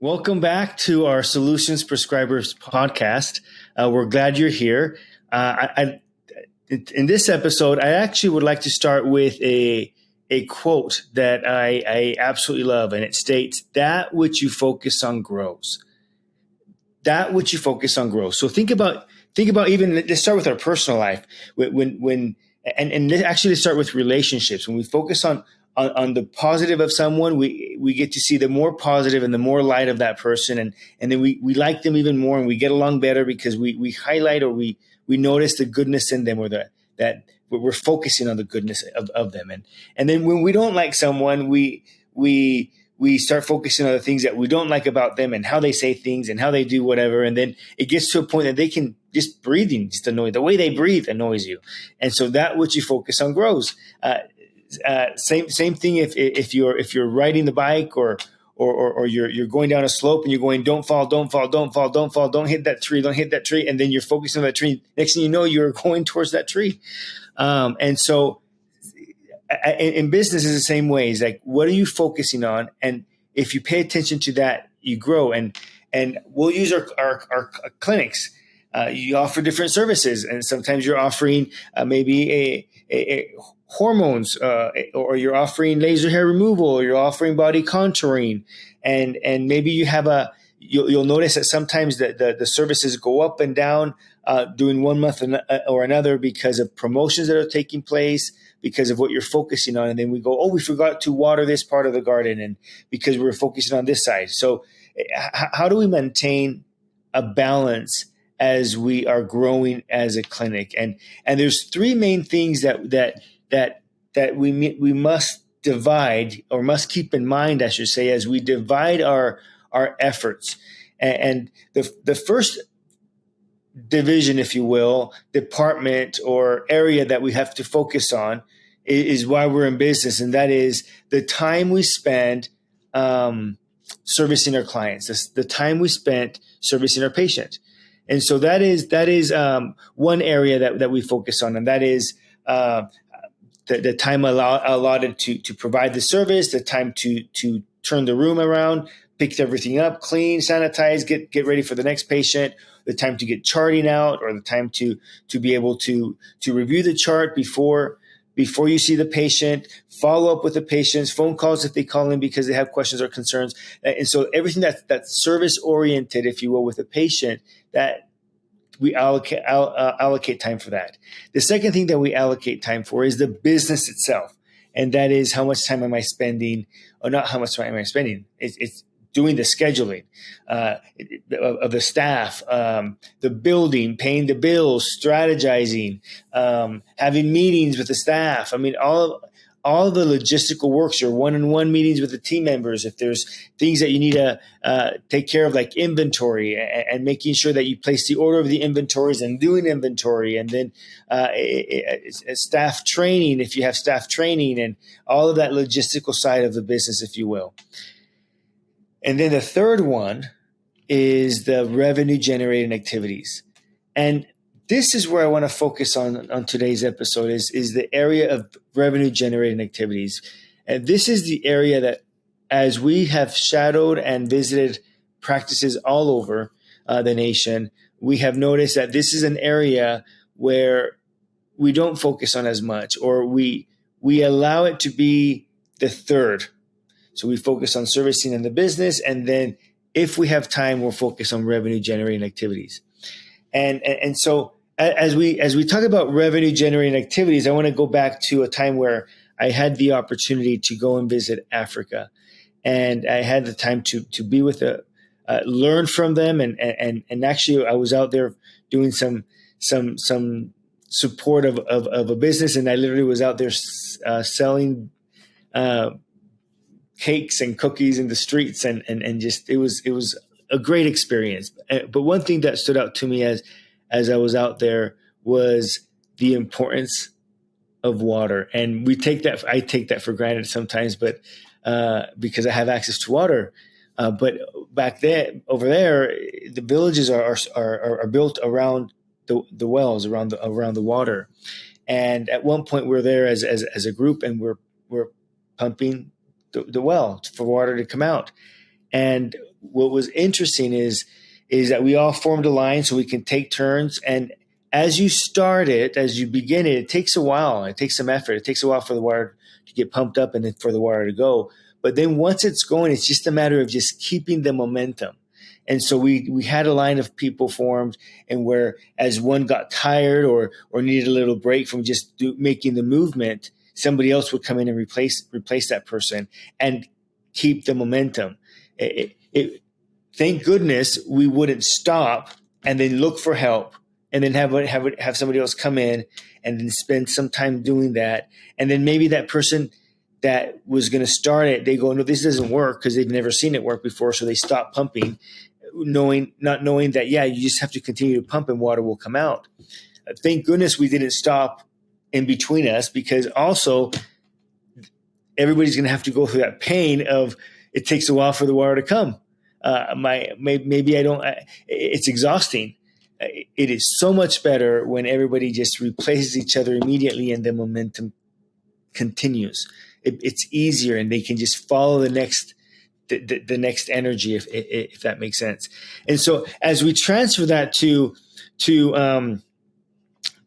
Welcome back to our Solutions Prescribers podcast. We're glad you're here. In this episode, I actually would like to start with a quote that I absolutely love, and it states, "That which you focus on grows." That which you focus on grows. So think about even, let's start with our personal life. Let's start with relationships. When we focus on the positive of someone, we get to see the more positive and the more light of that person, and then we like them even more, and we get along better because we highlight, or we notice the goodness in them, or that we're focusing on the goodness of them. And then when we don't like someone, we start focusing on the things that we don't like about them, and how they say things and how they do whatever. And then it gets to a point that they can just breathing just annoy, the way they breathe annoys you. And so that which you focus on grows. Same thing if you're riding the bike, or you're going down a slope and you're going, don't fall, don't fall, don't fall, don't fall, don't hit that tree, don't hit that tree. And then you're focusing on that tree. Next thing you know, you're going towards that tree. And so in business is the same way. It's like, what are you focusing on? And if you pay attention to that, you grow. And we'll use our clinics. You offer different services, and sometimes you're offering maybe a hormones, or you're offering laser hair removal, or you're offering body contouring, and maybe you'll notice that sometimes the services go up and down during 1 month or another, because of promotions that are taking place, because of what you're focusing on. And then we go, oh, we forgot to water this part of the garden, and because we're focusing on this side. So how do we maintain a balance as we are growing as a clinic? And there's three main things that we must divide, or must keep in mind, I should say, as we divide our efforts. And the first division, if you will, department or area that we have to focus on is why we're in business, and that is the time we spend servicing our clients, the time we spent servicing our patient. And so that is one area that we focus on, and that is the time allotted to provide the service, the time to turn the room around, pick everything up, clean, sanitize, get ready for the next patient, the time to get charting out, or the time to be able to review the chart before you see the patient, follow up with the patients, phone calls if they call in because they have questions or concerns. And so everything that's service oriented, if you will, with the patient, that we allocate time for that. The second thing that we allocate time for is the business itself. And that is, how much time am I spending, or not how much time am I spending? It's doing the scheduling of the staff, the building, paying the bills, strategizing, having meetings with the staff. I mean, all of the logistical works, your one-on-one meetings with the team members. If there's things that you need to take care of, like inventory, and making sure that you place the order of the inventories and doing inventory, and then staff training, if you have staff training, and all of that logistical side of the business, if you will. And then the third one is the revenue generating activities. And this is where I want to focus on today's episode is the area of revenue generating activities. And this is the area that, as we have shadowed and visited practices all over the nation, we have noticed that this is an area where we don't focus on as much, or we allow it to be the third. So we focus on servicing in the business, and then if we have time, we'll focus on revenue generating activities. And so as we talk about revenue generating activities, I want to go back to a time where I had the opportunity to go and visit Africa, and I had the time to be with learn from them, and actually I was out there doing some support of a business, and I literally was out there selling cakes and cookies in the streets, and just it was a great experience. But one thing that stood out to me as I was out there was the importance of water. And I take that for granted sometimes, but because I have access to water. But back over there, the villages are built around the wells, around the water. And at one point, we're there as a group, and we're pumping the well for water to come out. And what was interesting is that we all formed a line so we can take turns. And as you start it, as you begin it, it takes a while. It takes some effort. It takes a while for the water to get pumped up and then for the water to go. But then once it's going, it's just a matter of just keeping the momentum. And so we had a line of people formed, and where as one got tired or needed a little break from just making the movement, somebody else would come in and replace that person and keep the momentum. Thank goodness we wouldn't stop and then look for help and then have somebody else come in and then spend some time doing that. And then maybe that person that was going to start it, they go, no, this doesn't work, because they've never seen it work before. So they stop pumping, not knowing that, yeah, you just have to continue to pump and water will come out. Thank goodness we didn't stop in between us, because also everybody's going to have to go through that pain of it takes a while for the water to come. It's exhausting. It is so much better when everybody just replaces each other immediately and the momentum continues. It's easier, and they can just follow the next energy, if that makes sense. And so as we transfer that to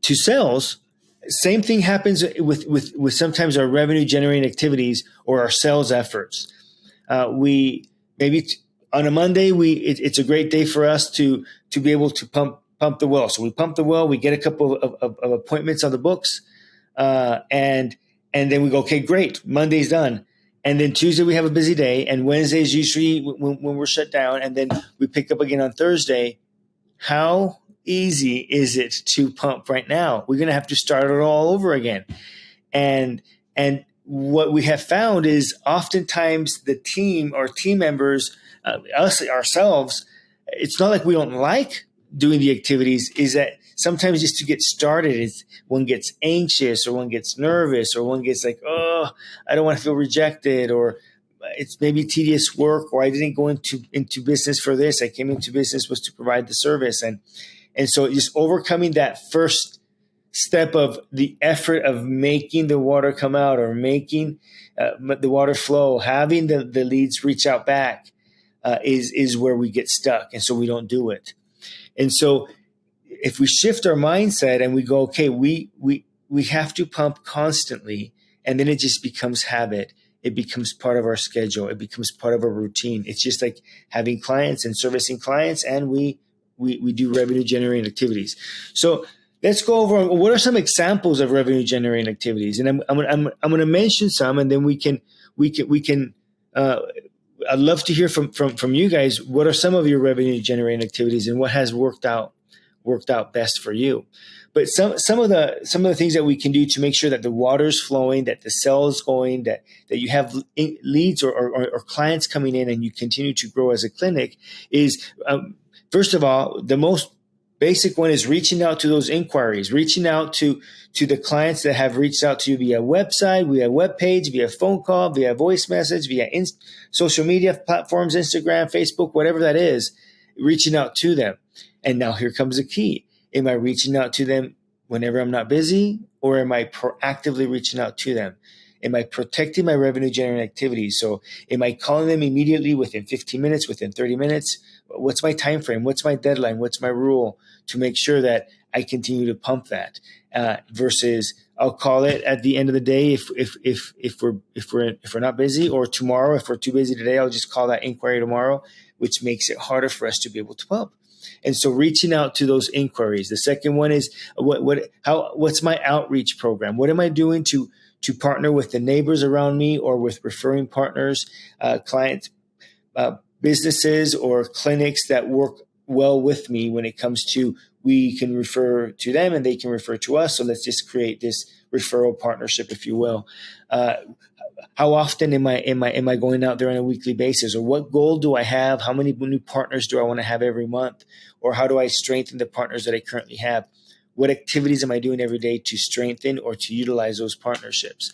sales, same thing happens with sometimes our revenue generating activities or our sales efforts. On a Monday, it's a great day for us to be able to pump the well. So we pump the well, we get a couple of appointments on the books, and then we go, okay, great, Monday's done. And then Tuesday we have a busy day, and Wednesday is usually when we're shut down, and then we pick up again on Thursday. How easy is it to pump right now? We're going to have to start it all over again. And what we have found is oftentimes the team or team members, ourselves, it's not like we don't like doing the activities, is that sometimes just to get started, one gets anxious or one gets nervous or one gets like, oh, I don't want to feel rejected, or it's maybe tedious work, or I didn't go into business for this. I came into business was to provide the service. And so just overcoming that first step of the effort of making the water come out or making the water flow, having the leads reach out back is where we get stuck. And so we don't do it. And so if we shift our mindset and we go, okay, we have to pump constantly, and then it just becomes habit. It becomes part of our schedule. It becomes part of our routine. It's just like having clients and servicing clients, and we do revenue generating activities. So let's go over what are some examples of revenue generating activities, and I'm going to mention some, and then we can. I'd love to hear from you guys. What are some of your revenue generating activities, and what has worked out best for you? But some of the things that we can do to make sure that the water's flowing, that the cell is going, that you have leads or clients coming in, and you continue to grow as a clinic is, first of all, the most basic one is reaching out to those inquiries, reaching out to the clients that have reached out to you via website, via web page, via phone call, via voice message, via social media platforms, Instagram, Facebook, whatever that is, reaching out to them. And now here comes the key. Am I reaching out to them whenever I'm not busy, or am I proactively reaching out to them? Am I protecting my revenue generating activities? So am I calling them immediately within 15 minutes, within 30 minutes? What's my time frame? What's my deadline? What's my rule to make sure that I continue to pump that? Versus I'll call it at the end of the day if we're not busy, or tomorrow if we're too busy today, I'll just call that inquiry tomorrow, which makes it harder for us to be able to pump. And so reaching out to those inquiries. The second one is what's my outreach program? What am I doing to partner with the neighbors around me, or with referring partners, clients, businesses or clinics that work well with me when it comes to, we can refer to them and they can refer to us. So let's just create this referral partnership, if you will. How often am I going out there on a weekly basis? Or what goal do I have? How many new partners do I want to have every month? Or how do I strengthen the partners that I currently have? What activities am I doing every day to strengthen or to utilize those partnerships?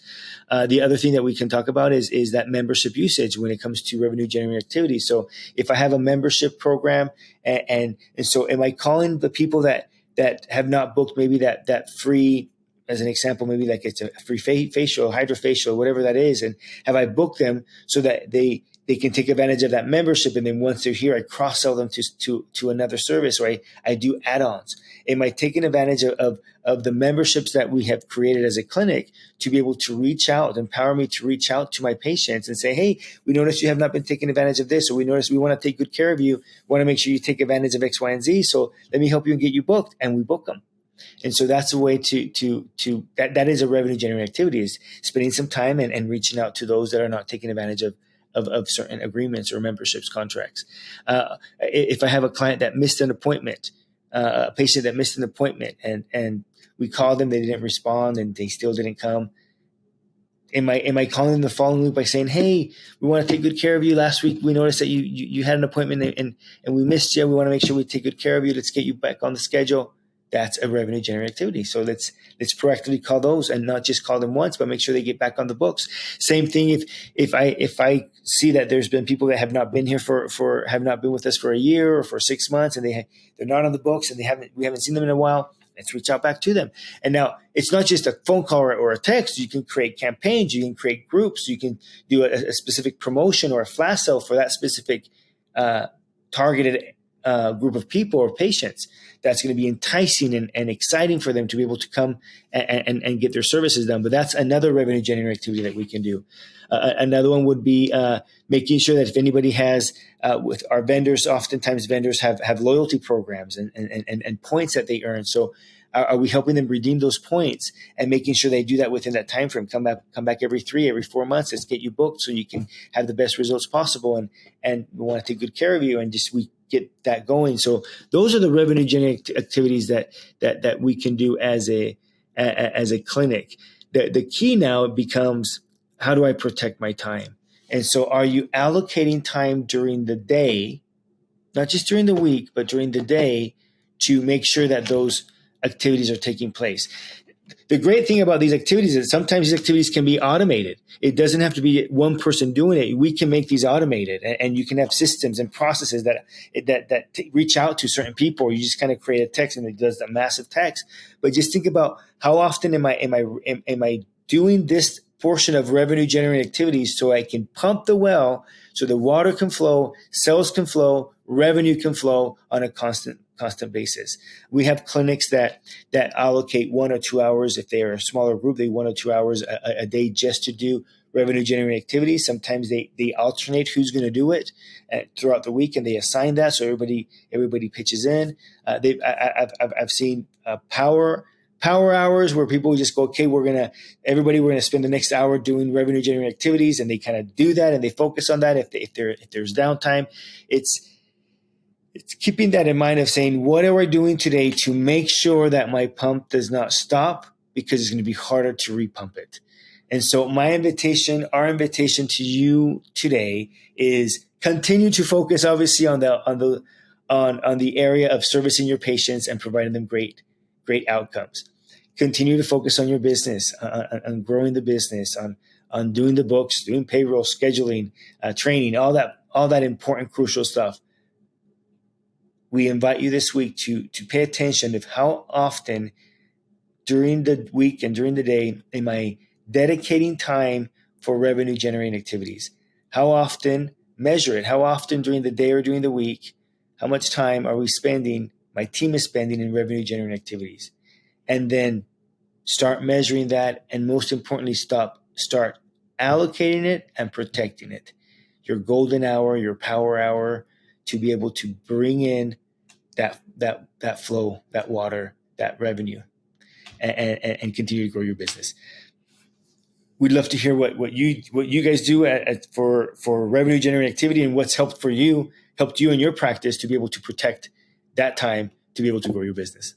The other thing that we can talk about is that membership usage when it comes to revenue generating activities. So if I have a membership program, and so am I calling the people that have not booked maybe that free, as an example, maybe like it's a free facial, hydrofacial, whatever that is, and have I booked them so that they they can take advantage of that membership. And then once they're here, I cross-sell them to another service, or I do add-ons. Am I taking advantage of the memberships that we have created as a clinic to be able to reach out, empower me to reach out to my patients and say, hey, we noticed you have not been taking advantage of this, or we noticed we want to take good care of you. We want to make sure you take advantage of X, Y, and Z. So let me help you and get you booked. And we book them. And so that's a way that is a revenue generating activity, is spending some time and reaching out to those that are not taking advantage of certain agreements or memberships contracts. If I have a client that missed an appointment, a patient that missed an appointment, and we called them, they didn't respond, and they still didn't come. Am I calling them the following week by saying, hey, we want to take good care of you. Last week we noticed that you had an appointment and we missed you. We want to make sure we take good care of you. Let's get you back on the schedule. That's a revenue generating activity. So let's proactively call those, and not just call them once, but make sure they get back on the books. Same thing if I see that there's been people that have not been here have not been with us for a year or for 6 months, and they're not on the books, and we haven't seen them in a while. Let's reach out back to them. And now it's not just a phone call or a text. You can create campaigns. You can create groups. You can do a specific promotion or a flash sale for that specific targeted group of people or patients. That's going to be enticing and exciting for them to be able to come and get their services done. But that's another revenue generating activity that we can do. Another one would be making sure that if anybody has, with our vendors, oftentimes vendors have loyalty programs and points that they earn. So are we helping them redeem those points and making sure they do that within that time frame? Come back every 4 months. Let's get you booked so you can have the best results possible. And we want to take good care of you, and we get that going. So those are the revenue generating activities that we can do as a clinic. The key now becomes, how do I protect my time? And so are you allocating time during the day, not just during the week, but during the day, to make sure that those activities are taking place? The great thing about these activities is sometimes these activities can be automated. It doesn't have to be one person doing it. We can make these automated, and you can have systems and processes that reach out to certain people. You just kind of create a text and it does a massive text. But just think about, how often am I doing this portion of revenue generating activities so I can pump the well, so the water can flow, sales can flow, revenue can flow on a constant basis. We have clinics that allocate 1 or 2 hours. If they are a smaller group, they 1 or 2 hours a day just to do revenue generating activities. Sometimes they alternate who's going to do it throughout the week, and they assign that so everybody pitches in. I've seen power hours where people just go, okay, we're going to spend the next hour doing revenue generating activities, and they kind of do that and they focus on that. If there's downtime, it's keeping that in mind of saying, what are we doing today to make sure that my pump does not stop, because it's going to be harder to repump it. And so our invitation to you today is continue to focus, obviously, on the area of servicing your patients and providing them great outcomes. Continue to focus on your business, on growing the business, on doing the books, doing payroll, scheduling, training, all that important, crucial stuff. We invite you this week to pay attention of how often during the week and during the day am I dedicating time for revenue generating activities. How often? Measure it. How often during the day or during the week? How much time are we spending, my team is spending, in revenue generating activities? And then start measuring that, and most importantly, start allocating it and protecting it. Your golden hour, your power hour, to be able to bring in that flow, that water, that revenue, and continue to grow your business. We'd love to hear what you guys do for revenue generating activity, and what's helped you in your practice to be able to protect that time to be able to grow your business.